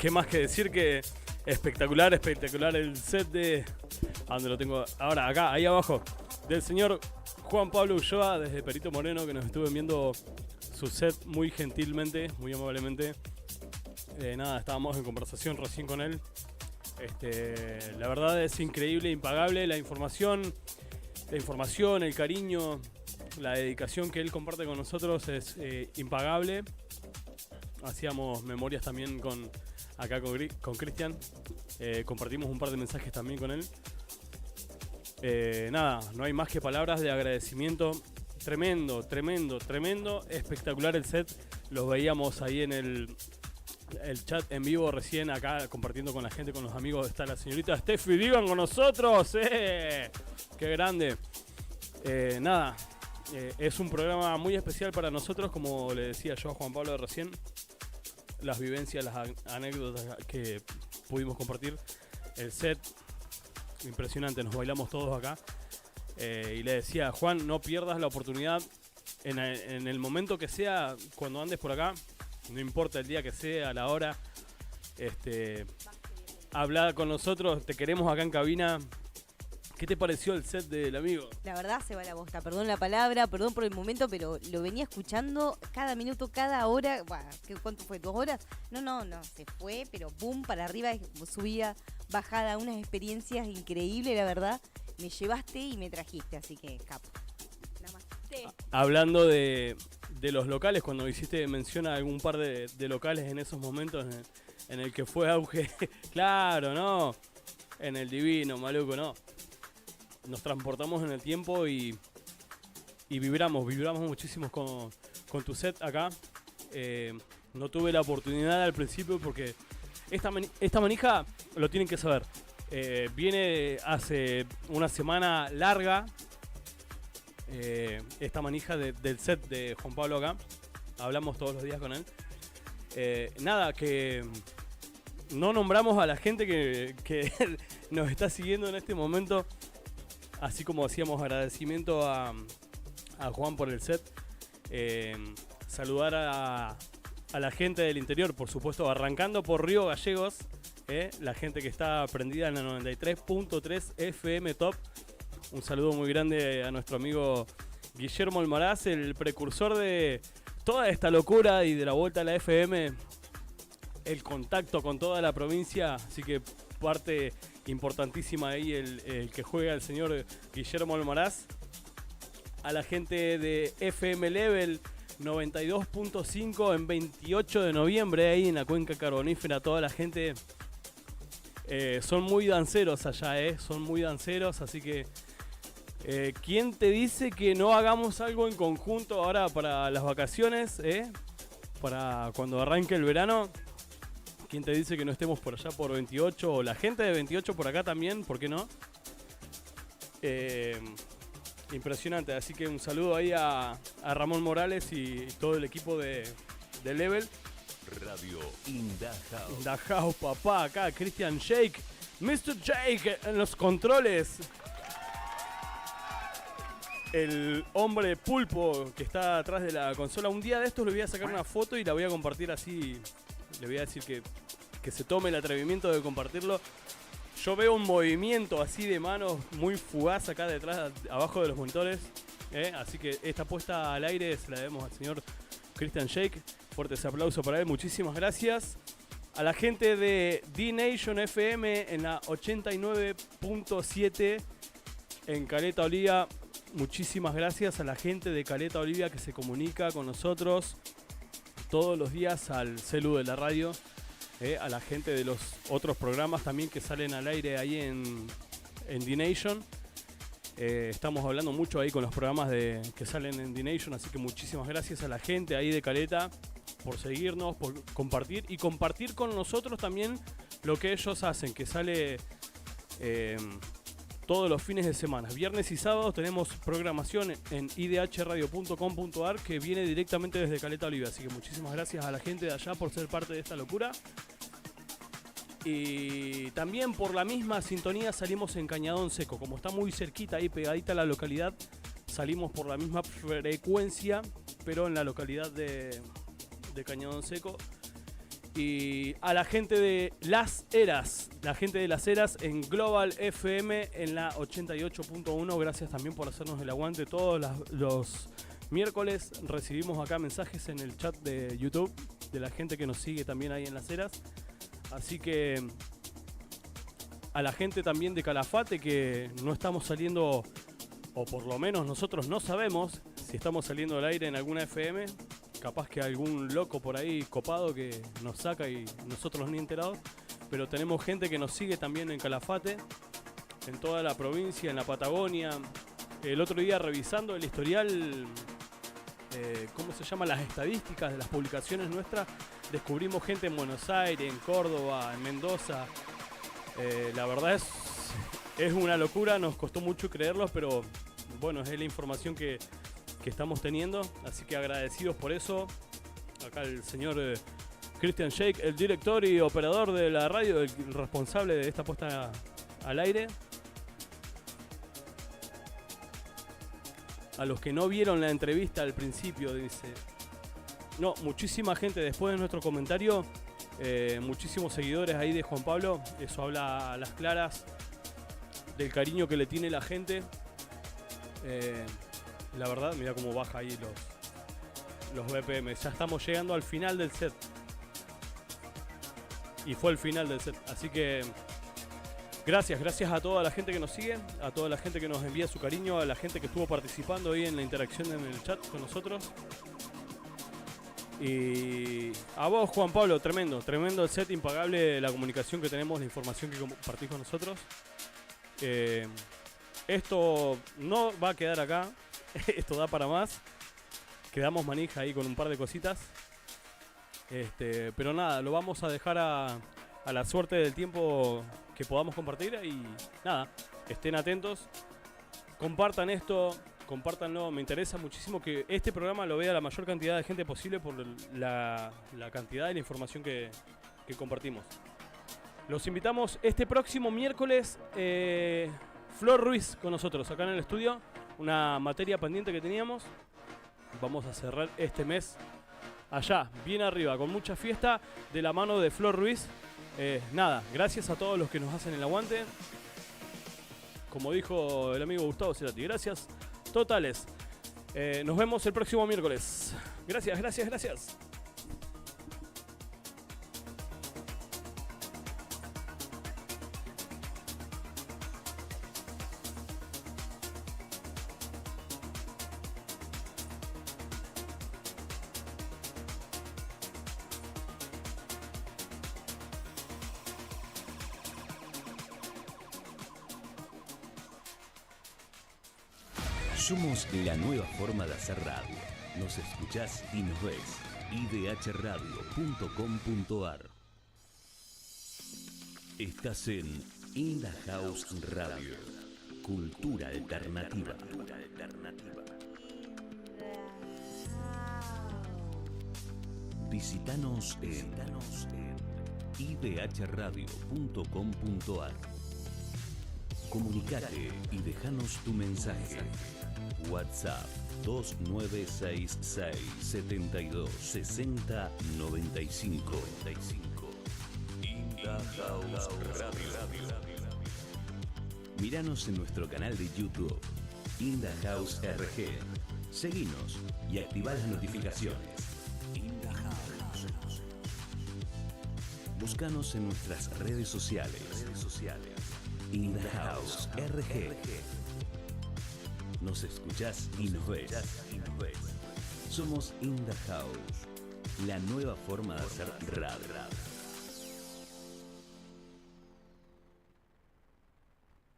¿Qué más que decir que espectacular el set de... ¿A dónde lo tengo? Ahora, acá, ahí abajo. Del señor Juan Pablo Ulloa, desde Perito Moreno, que nos estuvo viendo su set muy gentilmente, muy amablemente. Nada, estábamos en conversación recién con él. La verdad es increíble, impagable la información, el cariño, la dedicación que él comparte con nosotros es impagable. Hacíamos memorias también acá con Cristian. Compartimos un par de mensajes también con él. Nada, no hay más que palabras de agradecimiento. Tremendo, espectacular el set. Los veíamos ahí en el chat en vivo recién acá compartiendo con la gente, con los amigos. Está la señorita Steffi Digan con nosotros. ¡Qué grande! Nada, es un programa muy especial para nosotros, como le decía yo a Juan Pablo recién. Las vivencias, las anécdotas que pudimos compartir. El set, impresionante, nos bailamos todos acá. Y le decía, Juan, no pierdas la oportunidad en el momento que sea, cuando andes por acá, no importa el día que sea, la hora, habla con nosotros, te queremos acá en cabina. ¿Qué te pareció el set del amigo? La verdad se va la bosta, perdón la palabra, perdón por el momento, pero lo venía escuchando cada minuto, cada hora. Bueno, ¿cuánto fue? ¿2 horas? No, se fue, pero boom, para arriba, subida, bajada, unas experiencias increíbles, la verdad. Me llevaste y me trajiste, así que capo. Namaste. Hablando de los locales, cuando hiciste mención a algún par de locales en esos momentos en el que fue auge, claro, ¿no? En el Divino, maluco, ¿no? Nos transportamos en el tiempo y vibramos muchísimo con tu set acá. No tuve la oportunidad al principio porque esta manija, lo tienen que saber, viene hace una semana larga, esta manija del set de Juan Pablo acá. Hablamos todos los días con él. Nada, que no nombramos a la gente que nos está siguiendo en este momento. Así como hacíamos agradecimiento a Juan por el set, saludar a la gente del interior, por supuesto, arrancando por Río Gallegos, la gente que está prendida en la 93.3 FM Top. Un saludo muy grande a nuestro amigo Guillermo Almaraz, el precursor de toda esta locura y de la vuelta a la FM, el contacto con toda la provincia, así que parte importantísima ahí el que juega el señor Guillermo Almaraz. A la gente de FM Level 92.5 en 28 de noviembre ahí en la cuenca carbonífera, toda la gente son muy danceros allá, son muy danceros, así que ¿quién te dice que no hagamos algo en conjunto ahora para las vacaciones, para cuando arranque el verano? ¿Quién te dice que no estemos por allá por 28? O la gente de 28 por acá también, ¿por qué no? Impresionante, así que un saludo ahí a Ramón Morales y todo el equipo de Level. Radio In The House. In The House, papá, acá Christian Jake, Mr. Jake en los controles. El hombre pulpo que está atrás de la consola. Un día de estos le voy a sacar una foto y la voy a compartir así. Le voy a decir que se tome el atrevimiento de compartirlo. Yo veo un movimiento así de manos muy fugaz acá detrás, abajo de los monitores. Así que esta puesta al aire se la debemos al señor Christian Jake. Fuerte ese aplauso para él. Muchísimas gracias. A la gente de D-Nation FM en la 89.7 en Caleta Olivia. Muchísimas gracias a la gente de Caleta Olivia que se comunica con nosotros todos los días al celu de la radio. A la gente de los otros programas también que salen al aire ahí en D-Nation. Estamos hablando mucho ahí con los programas que salen en D-Nation, así que muchísimas gracias a la gente ahí de Caleta por seguirnos, por compartir y compartir con nosotros también lo que ellos hacen, que sale todos los fines de semana. Viernes y sábados tenemos programación en idhradio.com.ar que viene directamente desde Caleta Olivia, así que muchísimas gracias a la gente de allá por ser parte de esta locura. Y también por la misma sintonía salimos en Cañadón Seco, como está muy cerquita ahí pegadita a la localidad, salimos por la misma frecuencia, pero en la localidad de Cañadón Seco. Y a la gente de Las Heras, en Global FM en la 88.1, gracias también por hacernos el aguante todos los miércoles. Recibimos acá mensajes en el chat de YouTube de la gente que nos sigue también ahí en Las Heras. Así que a la gente también de Calafate, que no estamos saliendo, o por lo menos nosotros no sabemos si estamos saliendo al aire en alguna FM. Capaz que algún loco por ahí copado que nos saca y nosotros ni enterados. Pero tenemos gente que nos sigue también en Calafate, en toda la provincia, en la Patagonia. El otro día revisando el historial, ¿cómo se llama? Las estadísticas de las publicaciones nuestras, descubrimos gente en Buenos Aires, en Córdoba, en Mendoza. La verdad es una locura, nos costó mucho creerlo, pero bueno, es la información que estamos teniendo, así que agradecidos por eso. Acá el señor Christian Shake, el director y operador de la radio, el responsable de esta puesta al aire. A los que no vieron la entrevista al principio, dice. No, muchísima gente después de nuestro comentario, muchísimos seguidores ahí de Juan Pablo. Eso habla a las claras del cariño que le tiene la gente. La verdad, mira cómo baja ahí los BPM. Ya estamos llegando al final del set. Y fue el final del set. Así que gracias a toda la gente que nos sigue, a toda la gente que nos envía su cariño, a la gente que estuvo participando ahí en la interacción en el chat con nosotros. Y a vos, Juan Pablo, tremendo el set, impagable la comunicación que tenemos, la información que compartís con nosotros. Esto no va a quedar acá. Esto da para más. Quedamos manija ahí con un par de cositas. Pero nada, lo vamos a dejar a la suerte del tiempo que podamos compartir. Y nada, estén atentos. Compartan esto, compártanlo. Me interesa muchísimo que este programa lo vea la mayor cantidad de gente posible por la cantidad de la información que compartimos. Los invitamos este próximo miércoles. Flor Ruiz con nosotros acá en el estudio. Una materia pendiente que teníamos. Vamos a cerrar este mes allá, bien arriba, con mucha fiesta, de la mano de Flor Ruiz. Nada, gracias a todos los que nos hacen el aguante. Como dijo el amigo Gustavo Cerati, gracias totales. Nos vemos el próximo miércoles. Gracias. Somos la nueva forma de hacer radio. Nos escuchás y nos ves. idhradio.com.ar. Estás en In The House Radio. Cultura alternativa. Visítanos en idhradio.com.ar. Comunicate y déjanos tu mensaje. WhatsApp 2966 72 60 95. In The House Radio. Míranos en nuestro canal de YouTube, In The House RG. Seguinos y activa las notificaciones. In The House. Búscanos en nuestras redes sociales. In The House RG. Nos escuchás y nos ves. Somos In The House, la nueva forma de hacer radio.